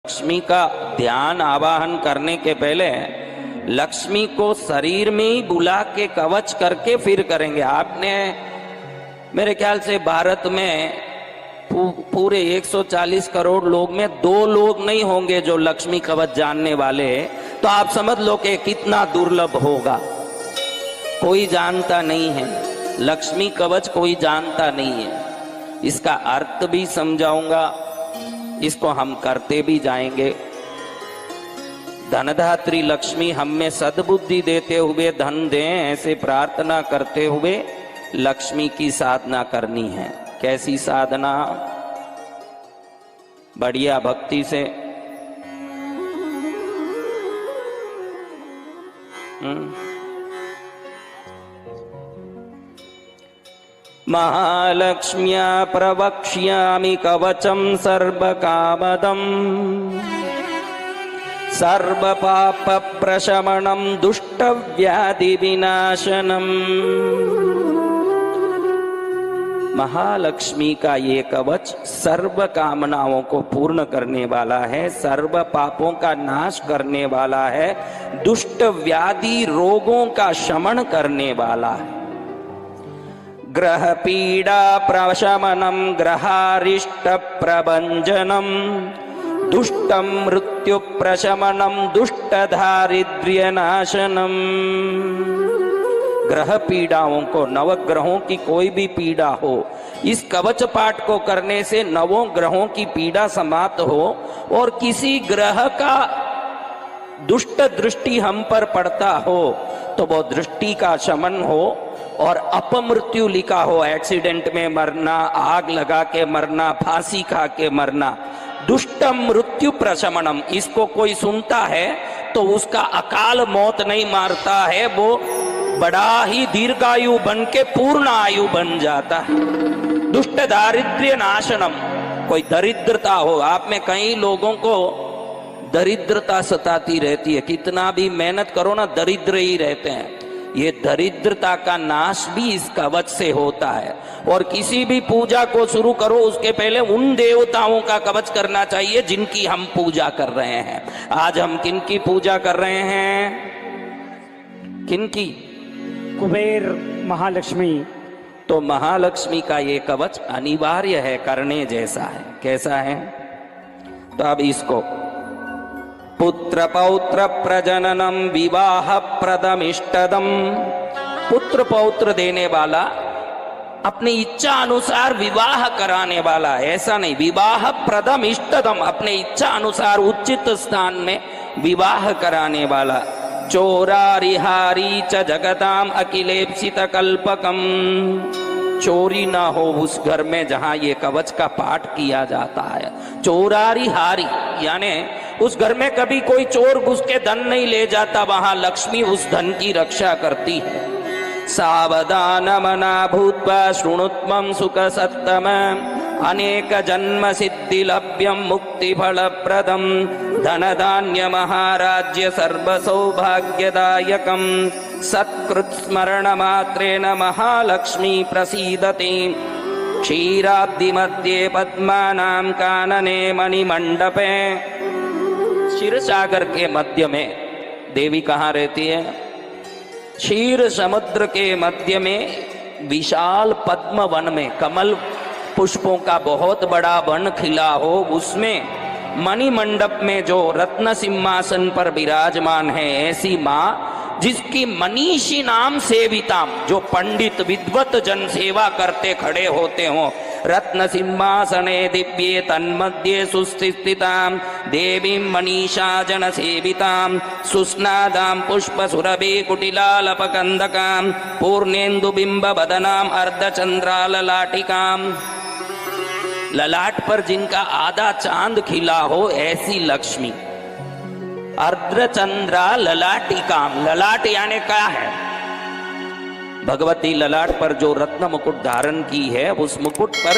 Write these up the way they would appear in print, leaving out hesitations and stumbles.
लक्ष्मी का ध्यान आवाहन करने के पहले लक्ष्मी को शरीर में ही बुला के कवच करके फिर करेंगे। आपने मेरे ख्याल से भारत में पूरे 140 करोड़ लोग में 2 लोग नहीं होंगे जो लक्ष्मी कवच जानने वाले, तो आप समझ लो कि कितना दुर्लभ होगा। कोई जानता नहीं है लक्ष्मी कवच, कोई जानता नहीं है। इसका अर्थ भी समझाऊंगा, इसको हम करते भी जाएंगे। धनधात्री लक्ष्मी हम में सद्बुद्धि देते हुए धन दें, ऐसे प्रार्थना करते हुए लक्ष्मी की साधना करनी है। कैसी साधना? बढ़िया भक्ति से। महालक्ष्म्या प्रवक्ष्यामि कवचम सर्वकामदम् सर्वपाप प्रशमनम दुष्ट व्याधि विनाशनम। महालक्ष्मी का ये कवच सर्व कामनाओं को पूर्ण करने वाला है, सर्व पापों का नाश करने वाला है, दुष्ट व्याधि रोगों का शमन करने वाला है। ग्रह पीड़ा प्रशमनम ग्रहारिष्ट प्रभंजनम दुष्टम मृत्यु प्रशमनम दुष्ट दारिद्र्य नाशनम। ग्रह पीड़ाओं को, नवग्रहों की कोई भी पीड़ा हो, इस कवच पाठ को करने से नवों ग्रहों की पीड़ा समाप्त हो और किसी ग्रह का दुष्ट दृष्टि हम पर पड़ता हो तो वो दृष्टि का शमन हो और अपमृत्यु लिखा हो, एक्सीडेंट में मरना, आग लगा के मरना, फांसी खा के मरना, दुष्टम मृत्यु प्रशमनम। इसको कोई सुनता है तो उसका अकाल मौत नहीं मारता है, वो बड़ा ही दीर्घायु बन के पूर्ण आयु बन जाता है। दुष्ट दारिद्र्य नाशनम। कोई दरिद्रता हो, आप में कई लोगों को दरिद्रता सताती रहती है, कितना भी मेहनत करो ना दरिद्र ही रहते हैं। ये दरिद्रता का नाश भी इस कवच से होता है। और किसी भी पूजा को शुरू करो उसके पहले उन देवताओं का कवच करना चाहिए जिनकी हम पूजा कर रहे हैं। आज हम किनकी पूजा कर रहे हैं? किनकी? कुबेर महालक्ष्मी। तो महालक्ष्मी का ये कवच अनिवार्य है, करने जैसा है। कैसा है? तो अब इसको पुत्र पौत्र प्रजननम विवाह प्रदमिष्टदम। पुत्र पौत्र देने वाला, अपनी इच्छा अनुसार विवाह कराने वाला, ऐसा नहीं, विवाह प्रदम इष्टदम, अपने इच्छा अनुसार उचित स्थान में विवाह कराने वाला। चोरारिहारी च जगताम अखिलेप्सित कल्पकम। चोरी ना हो उस घर में जहां ये कवच का पाठ किया जाता है। चोरारिहारी यानी उस घर में कभी कोई चोर घुस के धन नहीं ले जाता, वहां लक्ष्मी उस धन की रक्षा करती है। सावधान मना भूत्वा शृणुत्वं सुख सत्तम अनेक जन्म सिद्धि लभ्यम मुक्ति फल प्रदम धन धान्य महाराज्य सर्व सौभाग्यदायकम सत्कृत स्मरण मात्रेण महालक्ष्मी प्रसीदति। क्षीराब्धि मध्ये पद्मानां कानने मणिमंडपे। क्षीर सागर के मध्य में देवी कहाँ रहती है? क्षीर समुद्र के मध्य में विशाल पद्म वन में, कमल पुष्पों का बहुत बड़ा वन खिला हो, उसमें मणिमंडप में जो रत्न सिंहासन पर विराजमान है, ऐसी माँ जिसकी मनीषी नाम सेविताम, जो पंडित विद्वत जन सेवा करते खड़े होते हों, रत्न सिंहासने दिव्ये तन्मध्ये सुस्थितां देवीं मनीषा जन सेवितां सुस्नादां पुष्प सुरभि कुटिलालपकंदकां पूर्णेन्दु बिंब बदनां अर्धचंद्राललाटिकां। ललाट पर जिनका आधा चांद खिला हो, ऐसी लक्ष्मी। अर्धचंद्रा ललाटिकाम। ललाट यानी क्या है? भगवती ललाट पर जो रत्न मुकुट धारण की है, उस मुकुट पर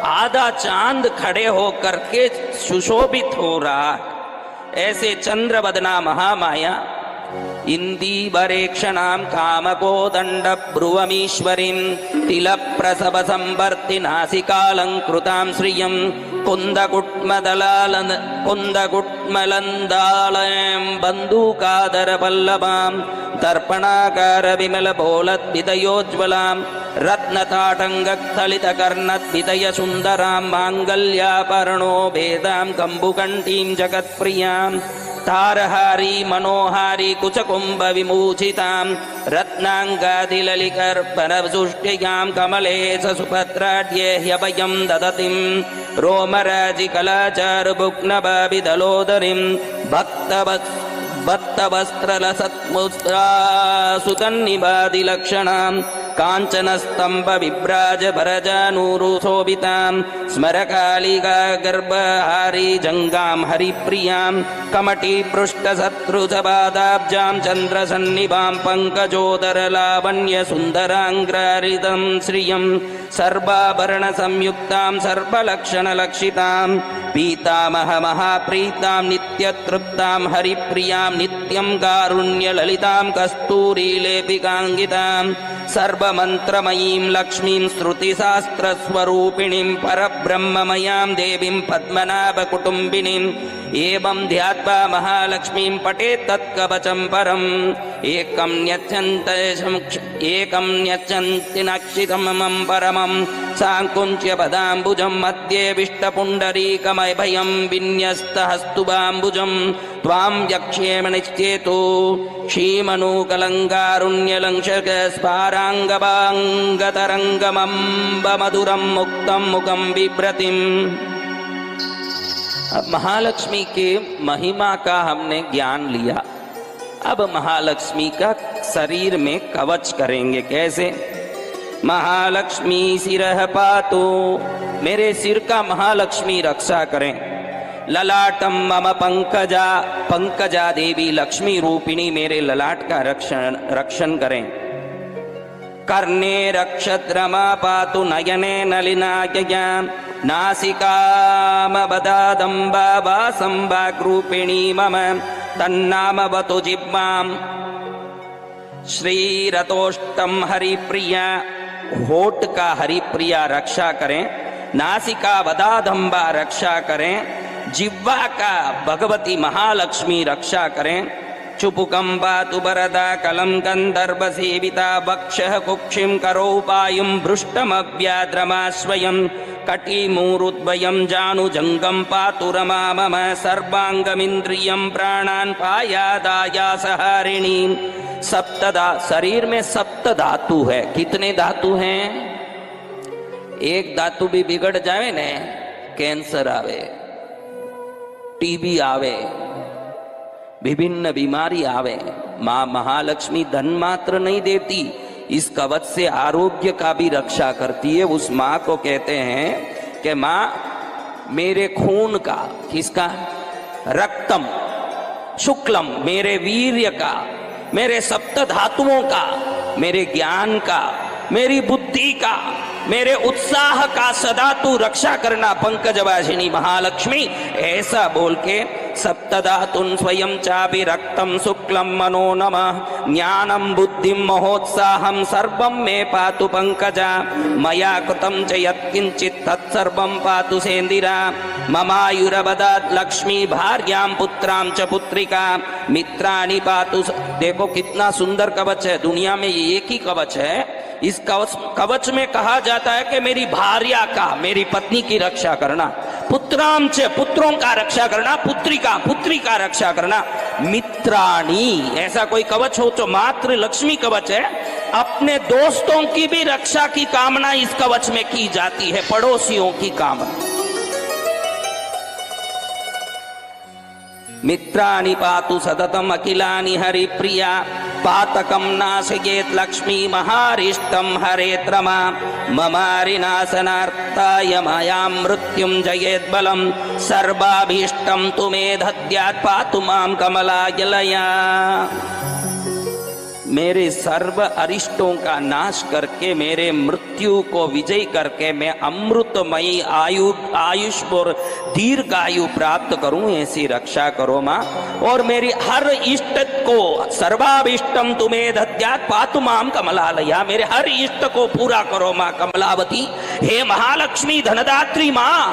आधा चांद खड़े होकर के सुशोभित हो रहा है। ऐसे चंद्रवदना महामाया इंदीवरेक्षणां कामकोदंड ब्रुवमीश्वरीं तिलप्रसव संवर्ति नासिकालंकृतां श्रियं कुन्दकुट्मलन्दालयं बन्दूकादरपल्लवां दर्पणाकार विमलपोलद्विदयोज्ज्वलां रत्नताटङ्गस्थलितकर्णद्विदय सुन्दरां माङ्गल्यापरणो भेदां कम्बुकण्ठीं जगत्प्रियां तारहारी मनोहारी कुचकुम्भ विमूचितां रत्नाङ्गादिललिकर्पणसुष्ट्यां कमले सुभद्राढ्ये ह्यभयं ददतिं रोमराजिकलाचारुभुग्नबाबिदलोदरीं भक्तवस्त्रलसत्मुद्रासुतन्निवादिलक्षणां काञ्चनस्तम्भ विभ्राज भरजानूरुशोभितां स्मरकालिका गर्भहारी जङ्गां हरिप्रियां कमटी पृष्ठशत्रुजपादाब्जां चन्द्रसन्निभां पङ्कजोदरलावण्यसुन्दराङ्ग्रारितं श्रियं सर्वाभरणसंयुक्तां सर्वलक्षणलक्षितां पीतामहमहाप्रीतां नित्यतृप्तां हरिप्रियां नित्यं कारुण्यललितां कस्तूरीलेपिकाङ्गितां सर्वमन्त्रमयीं लक्ष्मीं श्रुतिशास्त्रस्वरूपिणीं परब्रह्ममयां देवीं पद्मनाभकुटुम्बिनीम् एवं ध्यात्वा महालक्ष्मीं पठेत् तत्कवचं परम् एकं न्यच्छन्तिनक्षितमं परमं साङ्कुञ्च्य पदाम्बुजं मध्ये विष्टपुण्डरीकमभयं विन्यस्तहस्तुबाम्बुजं त्वां यक्ष्येम निश्चेतो क्षीमनूकलङ्कारुण्यलङ्घक स्फाराङ्गबाङ्गतरङ्गमम्बमधुरं मुक्तं मुखं बिभ्रतिम्। अब महालक्ष्मी के महिमा का हमने ज्ञान लिया। अब महालक्ष्मी का शरीर में कवच करेंगे। कैसे? महालक्ष्मी सिरह पातो, मेरे सिर का महालक्ष्मी रक्षा करें। ललाटम मम पंकजा, पंकजा देवी लक्ष्मी रूपिणी मेरे ललाट का रक्षण करें। कर्णे रक्षद्रमा पातु नयने नलिनाज्ञा, नासिकामबदादम्बा वासम्भाग्रूपिणी मम तन्नामवतु जिह्वां। श्रीरतोष्टम हरिप्रिया, होठ का हरिप्रिया रक्षा करें। नासिका वदादम्बा रक्षा करें। जिह्वा का भगवती महालक्ष्मी रक्षा करें। चुपुकं पातु वरदा कलं गन्धर्व सेविता, वक्षः कुक्षिं करोपायुं भृष्टमव्याद्रमाश्वयं, कटिमूरुद्वयं जानुजङ्गं पातु रमा मम, सर्वाङ्गमिन्द्रियं प्राणान् पायादायासहारिणी। शरीर में सप्त धातु है। कितने धातु हैं? एक धातु भी बिगड़ जावे ने, कैंसर आवे, टीबी आवे, विभिन्न बीमारी आवे। माँ महालक्ष्मी धन मात्र नहीं देती, इस कवच से आरोग्य का भी रक्षा करती है। उस माँ को कहते हैं कि माँ मेरे खून का, किसका? रक्तम शुक्लम, मेरे वीर्य का, मेरे सप्त धातुओं का, मेरे ज्ञान का, मेरी बुद्धि का, मेरे उत्साह का सदा तू रक्षा करना पंकजवासिनी महालक्ष्मी। ऐसा बोल के सप्तधातुन स्वयं चापि रक्तम शुक्लम मनो नमः, ज्ञानम बुद्धिम महोत्साहम सर्वं मे पातु पंकजा, मया कृतं च यत्किंचित् तत्सर्वं पातु सेंदिरा। ममायुरवदात् लक्ष्मी भार्यां पुत्रां च पुत्रिका, मित्राणि पातु। देखो कितना सुंदर कवच है। दुनिया में ये एक ही कवच है। इस कवच में कहा जाता है कि मेरी भार्या का, मेरी पत्नी की रक्षा करना, पुत्रांच पुत्रों का रक्षा करना, पुत्री का रक्षा करना, मित्राणी। ऐसा कोई कवच हो तो मात्र लक्ष्मी कवच है। अपने दोस्तों की भी रक्षा की कामना इस कवच में की जाती है, पड़ोसियों की कामना। मित्राणि पातु सततम अखिलानि हरिप्रिया, पातकं नाशयेत् लक्ष्मी महारिष्टं हरेत् रमा, ममारिनाशनार्थाय मायां मृत्युं जयेत् बलं, सर्वाभीष्टं तु मे दद्यात् पातु मां कमलाजलया। मेरे सर्व अरिष्टों का नाश करके, मेरे मृत्यु को विजय करके मैं अमृतमयी आयुष और दीर्घायु प्राप्त करूं, ऐसी रक्षा करो मां। और मेरी हर इष्ट को, सर्वाभीष्टम तुम्हें दद्यात् पातु मां कमलालया, मेरे हर इष्ट को पूरा करो मां कमलावती। हे महालक्ष्मी धनदात्री मां,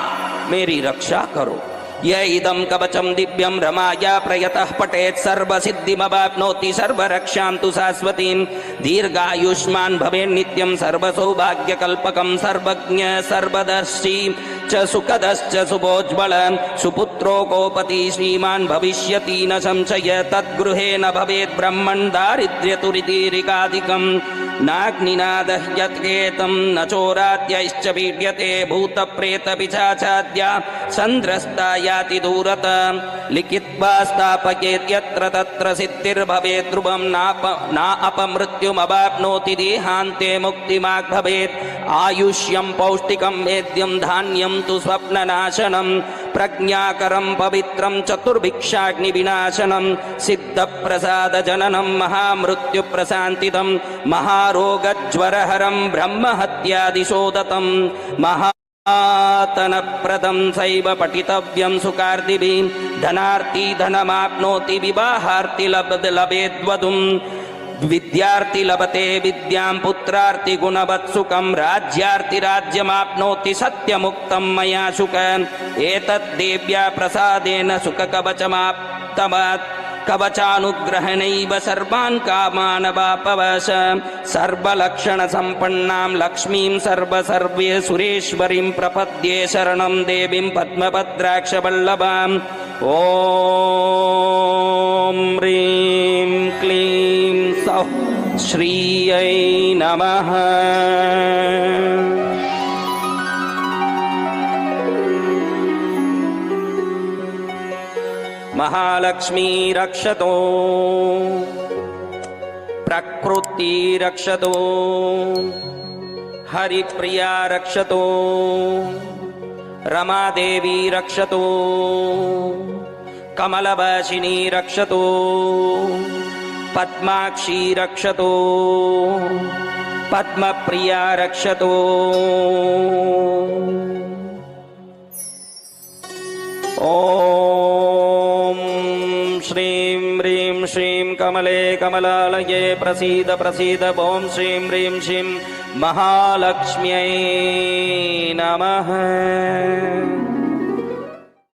मेरी रक्षा करो। य इदं कवचं दिव्यं रमाया प्रयतः पठेत् सर्वसिद्धिमवाप्नोति सर्वरक्षां तु शाश्वतीं। दीर्घायुष्मान् भवेत् नित्यं सर्वसौभाग्यकल्पकं सर्वज्ञ सर्वदर्शी च सुखदश्च शुभोज्ज्वल सुपुत्रो गोपति श्रीमान् भविष्यति न संशय। तद्गृहे न भवेत् ब्रह्मन् दारिद्र्यतुरितीरिकादिकं नाग्निना दह्यत्येतं न चोराद्यैश्च पीड्यते भूतप्रेतपिशाचाद्या सन्द्रस्ता याति दूरत। लिखित्वा स्थापयेत् यत्र तत्र सिद्धिर्भवेत् ध्रुवं नापमृत्युमवाप्नोति देहान्ते मुक्तिमाग् भवेत्। आयुष्यं पौष्टिकं वेद्यं धान्यं तु स्वप्ननाशनं प्रज्ञाकरं पवित्रं चतुर्भिक्षाग्निविनाशनं सिद्धप्रसादजननं महामृत्युप्रशान्तितं महारोगज्वरहरं ब्रह्महत्यादिशोदतं महातनप्रदं सैव पठितव्यं सुकार्दिभिः। धनार्ती धनमाप्नोति विवाहार्ति लभेद्वधुं विद्यार्थी लभते विद्यां पुत्रार्थी गुणवत्सुखं राज्यार्थी राज्यमाप्नोति सत्यमुक्तं मया सुख। एतत् देव्या प्रसादेन सुखकवचमाप्तवात् कवचानुग्रहणैव सर्वान् कामान् वापवश। सर्वलक्षणसम्पन्नां लक्ष्मीं सर्वसर्वे सुरेश्वरीं प्रपद्ये शरणं देवीं पद्मभद्राक्षवल्लभाम्। ॐ ह्रीं क्लीं सौः श्रियै नमः। महालक्ष्मी रक्षतो प्रकृति रक्षतो हरिप्रिया रक्षतो रमादेवी रक्षतो कमलवासिनी रक्षतो पद्माक्षी रक्षतो पद्मप्रिया रक्षतो। ॐ श्रीं ह्रीं श्रीं कमले कमलालये प्रसीद प्रसीद। ॐ श्रीं ह्रीं श्रीं महालक्ष्म्यै नमः।